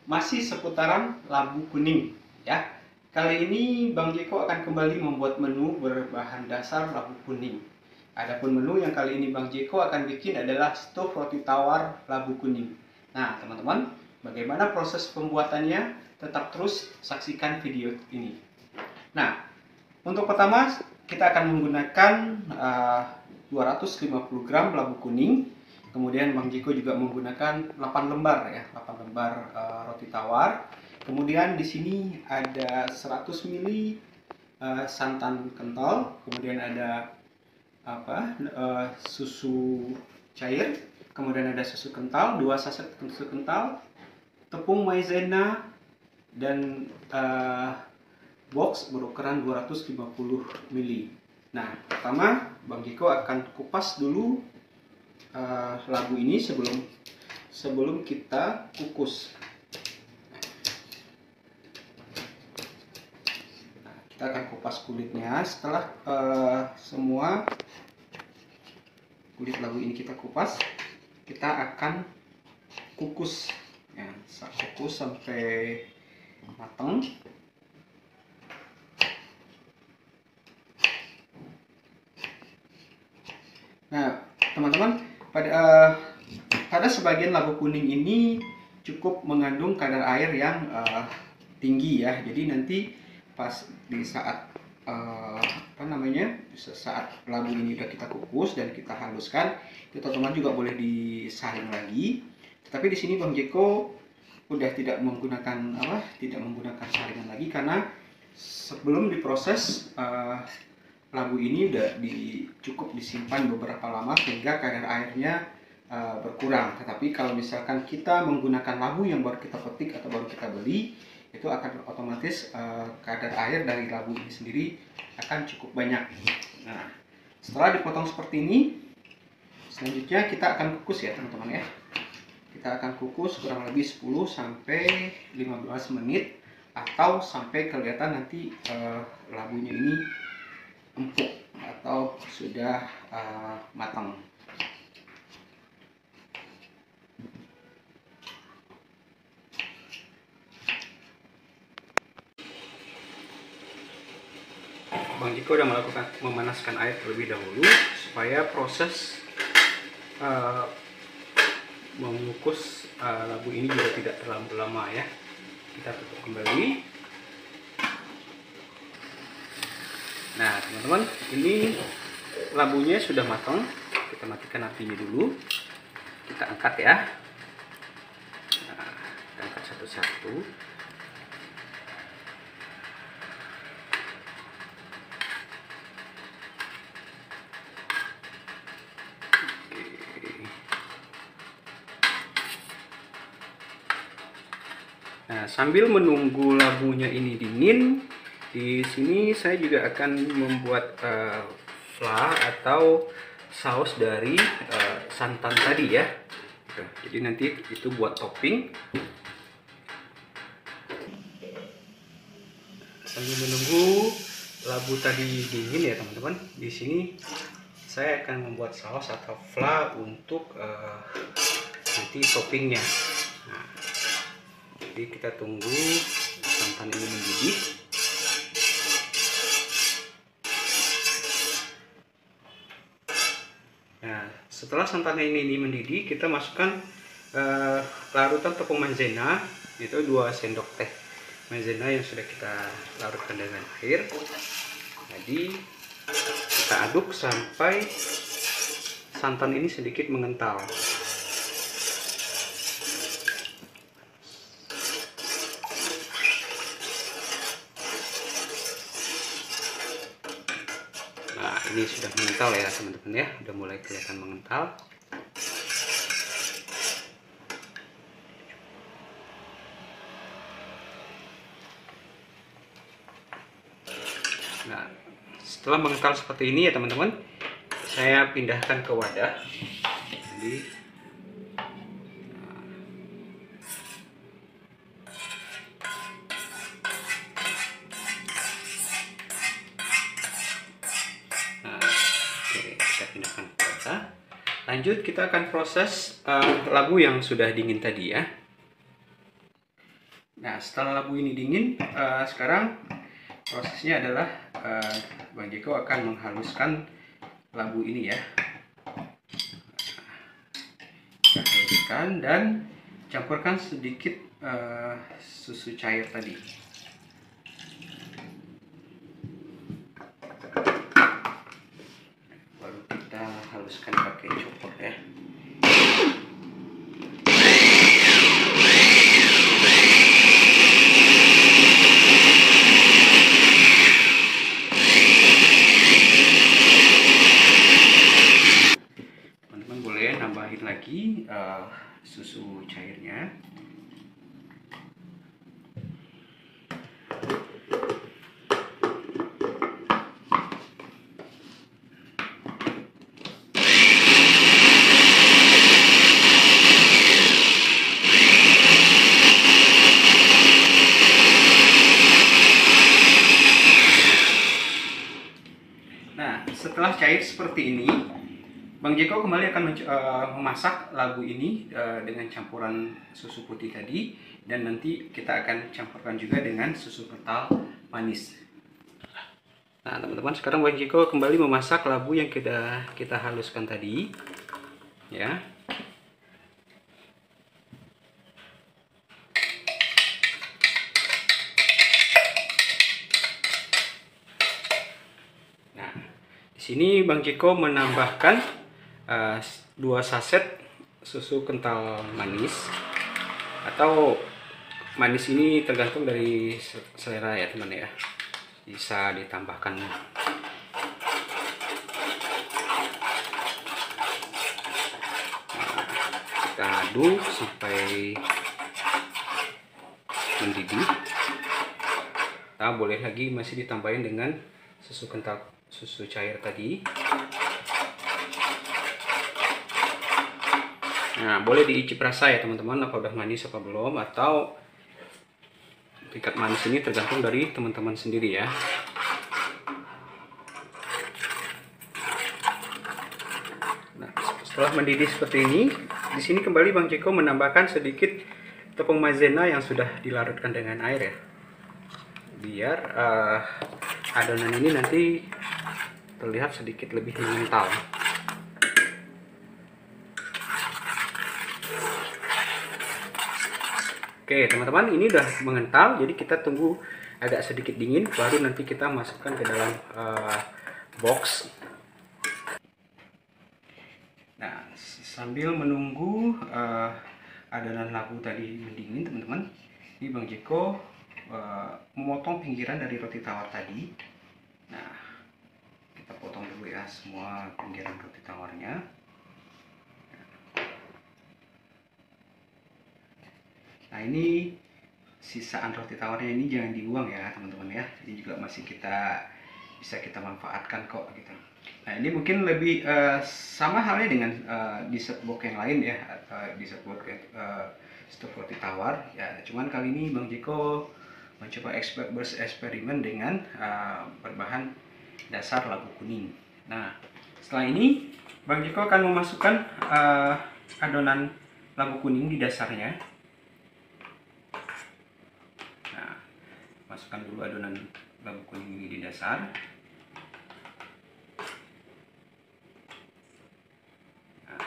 masih seputaran labu kuning ya. Kali ini Bang Jeko akan kembali membuat menu berbahan dasar labu kuning. Adapun menu yang kali ini Bang Jeko akan bikin adalah stuf roti tawar labu kuning. Nah, teman-teman, bagaimana proses pembuatannya? Tetap terus saksikan video ini. Nah, untuk pertama kita akan menggunakan 250 gram labu kuning. Kemudian Bang Jeko juga menggunakan 8 lembar ya, 8 lembar roti tawar. Kemudian di sini ada 100 ml santan kental, kemudian ada susu cair, kemudian ada susu kental, 2 saset susu kental, tepung maizena dan box berukuran 250 ml. Nah, pertama Bang Jeko akan kupas dulu labu ini sebelum kita kukus. Nah, kita akan kupas kulitnya. Setelah semua kulit labu ini kita kupas, kita akan kukus ya, kukus sampai matang. Nah, teman-teman, pada sebagian labu kuning ini cukup mengandung kadar air yang tinggi ya. Jadi nanti pas di saat saat labu ini udah kita kukus dan kita haluskan, itu teman-teman juga boleh disaring lagi. Tetapi di sini Bang Jeko udah tidak menggunakan saringan lagi, karena sebelum diproses labu ini udah cukup disimpan beberapa lama sehingga kadar airnya berkurang. Tetapi kalau misalkan kita menggunakan labu yang baru kita petik atau baru kita beli, itu akan otomatis kadar air dari labu ini sendiri akan cukup banyak. Nah, setelah dipotong seperti ini, selanjutnya kita akan kukus ya teman-teman ya. Kita akan kukus kurang lebih 10 sampai 15 menit atau sampai kelihatan nanti labunya ini empuk atau sudah matang. Bang Jeko sudah memanaskan air terlebih dahulu supaya proses mengukus labu ini juga tidak terlalu lama ya. Kita tutup kembali. Nah, teman-teman, ini labunya sudah matang. Kita matikan apinya dulu. Kita angkat ya. Nah, kita angkat satu-satu. Nah, sambil menunggu labunya ini dingin, di sini saya juga akan membuat fla atau saus dari santan tadi ya. Jadi nanti itu buat topping. Sambil menunggu labu tadi dingin ya teman-teman, di sini saya akan membuat saus atau fla untuk nanti toppingnya. Nah, jadi kita tunggu santan ini mendidih. Nah, setelah santan ini mendidih, kita masukkan larutan tepung maizena, itu 2 sendok teh maizena yang sudah kita larutkan dengan air. Jadi kita aduk sampai santan ini sedikit mengental. Nah, ini sudah mengental ya teman-teman ya, udah mulai kelihatan mengental. Nah, setelah mengental seperti ini ya teman-teman, saya pindahkan ke wadah. Jadi Lanjut kita akan proses labu yang sudah dingin tadi ya. setelah labu ini dingin, sekarang prosesnya adalah Bang Jeko akan menghaluskan labu ini ya. Kita haluskan dan campurkan sedikit susu cair tadi. Baru kita haluskan pakai chopper ya. Teman-teman boleh nambahin lagi susu cairnya. Nah, setelah cair seperti ini, Bang Jeko kembali akan memasak labu ini dengan campuran susu putih tadi, dan nanti kita akan campurkan juga dengan susu kental manis. Nah, teman-teman, sekarang Bang Jeko kembali memasak labu yang kita haluskan tadi, ya. Nah, di sini Bang Jeko menambahkan 2 saset susu kental manis, atau manis ini tergantung dari selera ya teman ya, bisa ditambahkan. Kita aduk sampai mendidih. Nah, boleh lagi masih ditambahin dengan susu kental, susu cair tadi. Nah, boleh diicip rasa ya teman-teman, apa udah manis apa belum, atau tingkat manis ini tergantung dari teman-teman sendiri ya. Nah, setelah mendidih seperti ini, di sini kembali Bang Jeko menambahkan sedikit tepung maizena yang sudah dilarutkan dengan air ya, biar adonan ini nanti terlihat sedikit lebih mengental. Oke teman-teman, ini udah mengental, jadi kita tunggu agak sedikit dingin, baru nanti kita masukkan ke dalam box. Nah, sambil menunggu adonan labu tadi mendingin teman-teman, ini Bang Jeko memotong pinggiran dari roti tawar tadi. Nah, kita potong dulu ya semua pinggiran roti tawarnya. Nah, ini sisaan roti tawarnya ini jangan dibuang ya teman-teman ya, jadi juga masih bisa kita manfaatkan kok gitu. Nah, ini mungkin lebih sama halnya dengan dessert box yang lain ya, dessert box stok roti tawar ya, cuman kali ini Bang Jeko mencoba bereksperimen dengan berbahan dasar labu kuning. Nah, setelah ini Bang Jeko akan memasukkan adonan labu kuning di dasarnya. Masukkan dulu adonan labu kuning ini di dasar. Nah,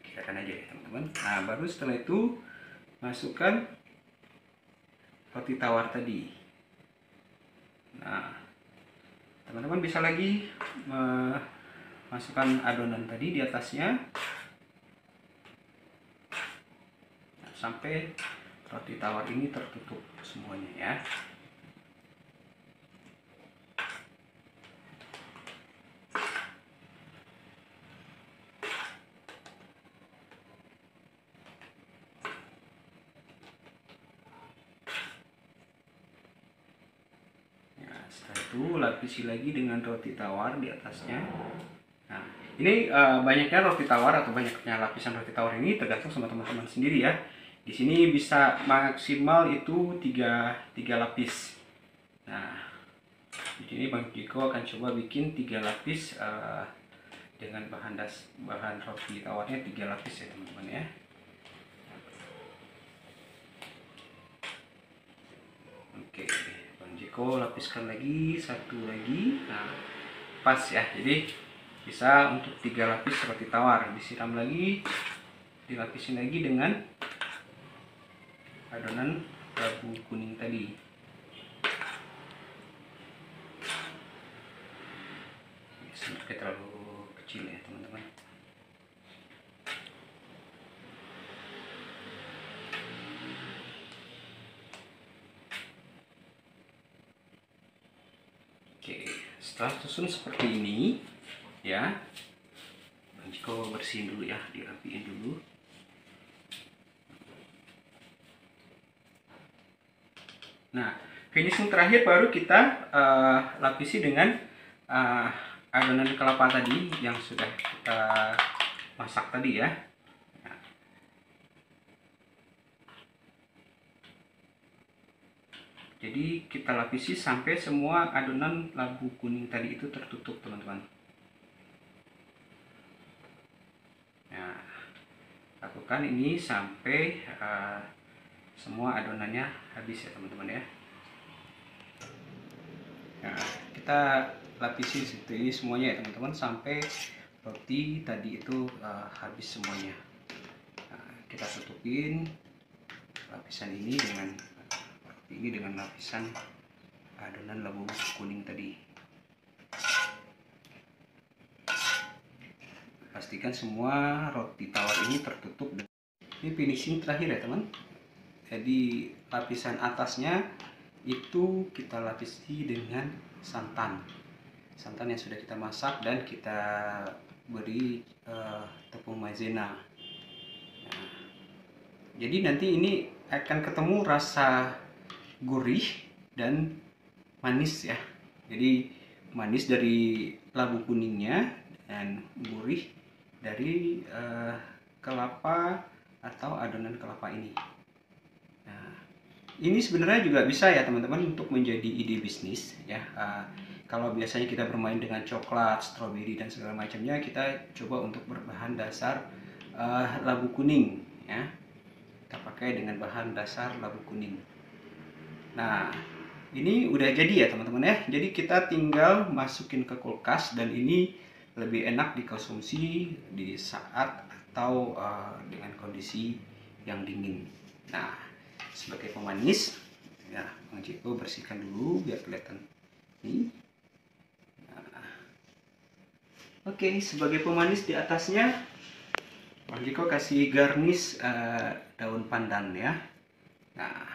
kirakan aja ya teman-teman. Nah, baru setelah itu masukkan roti tawar tadi. Nah, teman-teman bisa lagi masukkan adonan tadi di atasnya. Nah, sampai roti tawar ini tertutup semuanya ya. Setelah itu lapisi lagi dengan roti tawar di atasnya. Nah, ini banyaknya roti tawar atau banyaknya lapisan roti tawar ini tergantung sama teman-teman sendiri ya. Di sini bisa maksimal itu 3 lapis. Nah, di sini Bang Jeko akan coba bikin 3 lapis dengan bahan roti tawarnya 3 lapis ya teman-teman ya. Jeko lapiskan lagi, satu lagi. Nah, pas ya. Jadi bisa untuk 3 lapis seperti tawar. Disiram lagi, dilapisin lagi dengan adonan labu kuning tadi. Sebenarnya terlalu kecil ya teman-teman. Oke, setelah susun seperti ini ya, Bang Jeko bersihin dulu ya, dirapiin dulu. Nah, finishing terakhir baru kita lapisi dengan adonan kelapa tadi yang sudah kita masak tadi ya. Jadi kita lapisi sampai semua adonan labu kuning tadi itu tertutup teman-teman. Nah, lakukan ini sampai semua adonannya habis ya teman-teman ya. Nah, kita lapisi seperti ini semuanya ya teman-teman sampai roti tadi itu habis semuanya. Nah, kita tutupin lapisan ini dengan lapisan adonan labu kuning tadi. Pastikan semua roti tawar ini tertutup. Ini finishing terakhir ya teman. Jadi lapisan atasnya itu kita lapisi dengan santan yang sudah kita masak dan kita beri tepung maizena. Nah, jadi nanti ini akan ketemu rasa gurih dan manis ya. Jadi manis dari labu kuningnya dan gurih dari kelapa atau adonan kelapa ini. Nah, ini sebenarnya juga bisa ya teman-teman untuk menjadi ide bisnis ya. Kalau biasanya kita bermain dengan coklat, stroberi dan segala macamnya, kita coba untuk berbahan dasar labu kuning ya. Kita pakai dengan bahan dasar labu kuning. Nah, ini udah jadi ya teman-teman ya. Jadi kita tinggal masukin ke kulkas dan ini lebih enak dikonsumsi di saat atau dengan kondisi yang dingin. Nah, sebagai pemanis ya, Bang Jeko bersihkan dulu biar kelihatan ini. Nah, oke, sebagai pemanis di atasnya Bang Jeko kasih garnish daun pandan ya. Nah,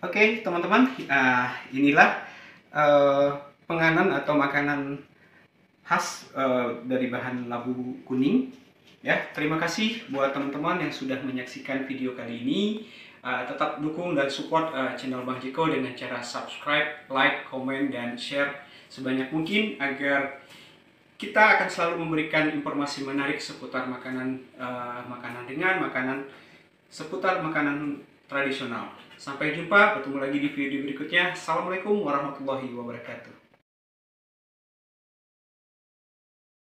oke teman-teman, inilah penganan atau makanan khas dari bahan labu kuning ya. Terima kasih buat teman-teman yang sudah menyaksikan video kali ini. Tetap dukung dan support channel Bang Jeko dengan cara subscribe, like, komen, dan share sebanyak mungkin agar kita akan selalu memberikan informasi menarik seputar makanan seputar makanan tradisional. Sampai jumpa, bertemu lagi di video berikutnya. Assalamualaikum warahmatullahi wabarakatuh.